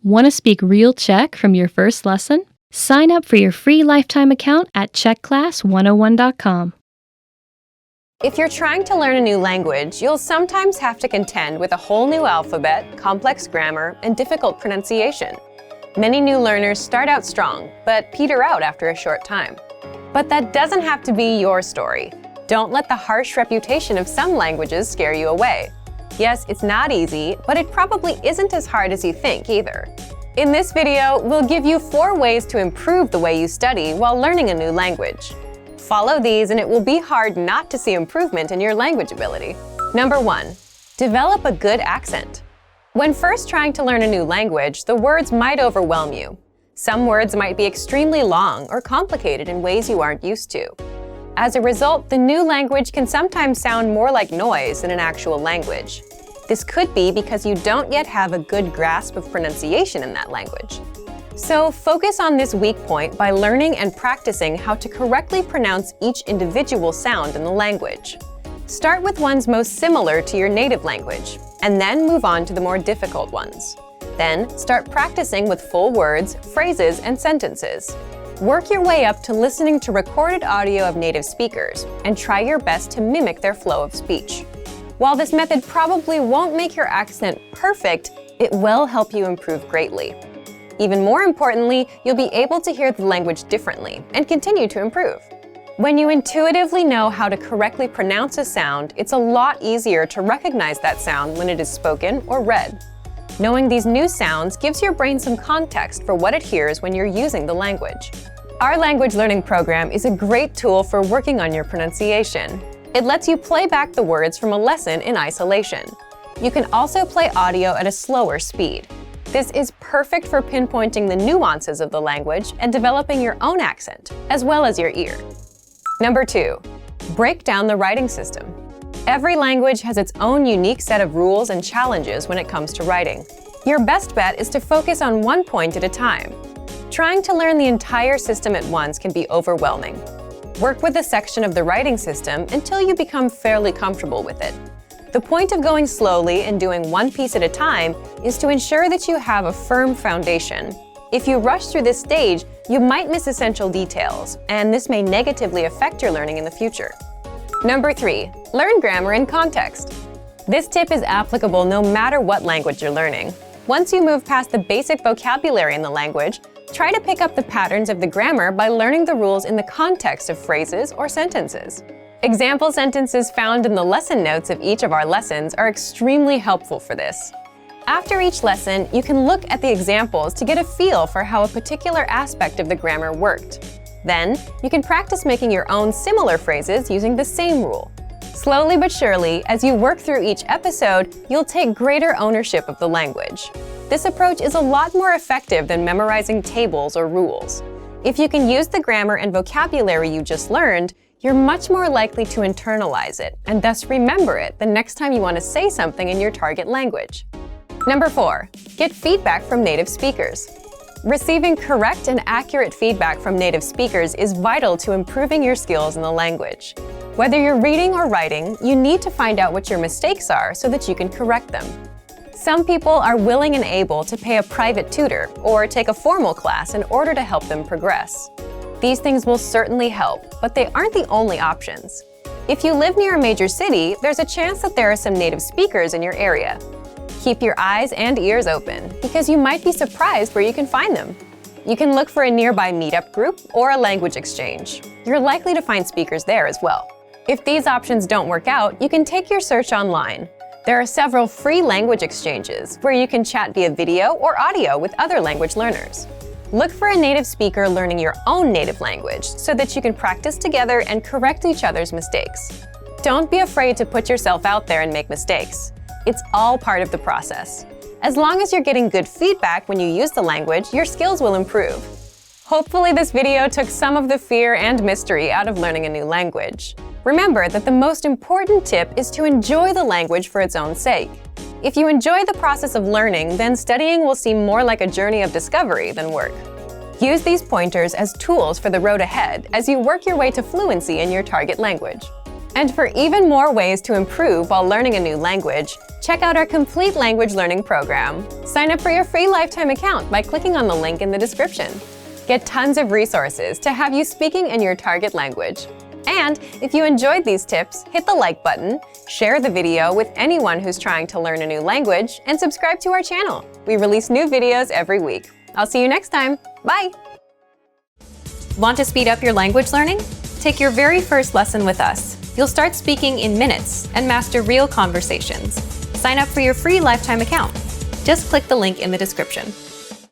Want to speak real Czech from your first lesson? Sign up for your free lifetime account at czechclass101.com. If you're trying to learn a new language, you'll sometimes have to contend with a whole new alphabet, complex grammar, and difficult pronunciation. Many new learners start out strong, but peter out after a short time. But that doesn't have to be your story. Don't let the harsh reputation of some languages scare you away. Yes, it's not easy, but it probably isn't as hard as you think either. In this video, we'll give you 4 ways to improve the way you study while learning a new language. Follow these and it will be hard not to see improvement in your language ability. Number 1. Develop a good accent. When first trying to learn a new language, the words might overwhelm you. Some words might be extremely long or complicated in ways you aren't used to. As a result, the new language can sometimes sound more like noise than an actual language. This could be because you don't yet have a good grasp of pronunciation in that language. So focus on this weak point by learning and practicing how to correctly pronounce each individual sound in the language. Start with ones most similar to your native language, and then move on to the more difficult ones. Then start practicing with full words, phrases, and sentences. Work your way up to listening to recorded audio of native speakers and try your best to mimic their flow of speech. While this method probably won't make your accent perfect, it will help you improve greatly. Even more importantly, you'll be able to hear the language differently and continue to improve. When you intuitively know how to correctly pronounce a sound, it's a lot easier to recognize that sound when it is spoken or read. Knowing these new sounds gives your brain some context for what it hears when you're using the language. Our language learning program is a great tool for working on your pronunciation. It lets you play back the words from a lesson in isolation. You can also play audio at a slower speed. This is perfect for pinpointing the nuances of the language and developing your own accent, as well as your ear. Number 2. Break down the writing system. Every language has its own unique set of rules and challenges when it comes to writing. Your best bet is to focus on one point at a time. Trying to learn the entire system at once can be overwhelming. Work with a section of the writing system until you become fairly comfortable with it. The point of going slowly and doing one piece at a time is to ensure that you have a firm foundation. If you rush through this stage, you might miss essential details, and this may negatively affect your learning in the future. Number 3. Learn grammar in context. This tip is applicable no matter what language you're learning. Once you move past the basic vocabulary in the language, try to pick up the patterns of the grammar by learning the rules in the context of phrases or sentences. Example sentences found in the lesson notes of each of our lessons are extremely helpful for this. After each lesson, you can look at the examples to get a feel for how a particular aspect of the grammar worked. Then, you can practice making your own similar phrases using the same rule. Slowly but surely, as you work through each episode, you'll take greater ownership of the language. This approach is a lot more effective than memorizing tables or rules. If you can use the grammar and vocabulary you just learned, you're much more likely to internalize it and thus remember it the next time you want to say something in your target language. Number 4. Get feedback from native speakers. Receiving correct and accurate feedback from native speakers is vital to improving your skills in the language. Whether you're reading or writing, you need to find out what your mistakes are so that you can correct them. Some people are willing and able to pay a private tutor or take a formal class in order to help them progress. These things will certainly help, but they aren't the only options. If you live near a major city, there's a chance that there are some native speakers in your area. Keep your eyes and ears open, because you might be surprised where you can find them. You can look for a nearby meetup group or a language exchange. You're likely to find speakers there as well. If these options don't work out, you can take your search online. There are several free language exchanges where you can chat via video or audio with other language learners. Look for a native speaker learning your own native language so that you can practice together and correct each other's mistakes. Don't be afraid to put yourself out there and make mistakes. It's all part of the process. As long as you're getting good feedback when you use the language, your skills will improve. Hopefully this video took some of the fear and mystery out of learning a new language. Remember that the most important tip is to enjoy the language for its own sake. If you enjoy the process of learning, then studying will seem more like a journey of discovery than work. Use these pointers as tools for the road ahead as you work your way to fluency in your target language. And for even more ways to improve while learning a new language, check out our complete language learning program. Sign up for your free lifetime account by clicking on the link in the description. Get tons of resources to have you speaking in your target language. And if you enjoyed these tips, hit the like button, share the video with anyone who's trying to learn a new language, and subscribe to our channel. We release new videos every week. I'll see you next time. Bye! Want to speed up your language learning? Take your very first lesson with us. You'll start speaking in minutes and master real conversations. Sign up for your free lifetime account. Just click the link in the description.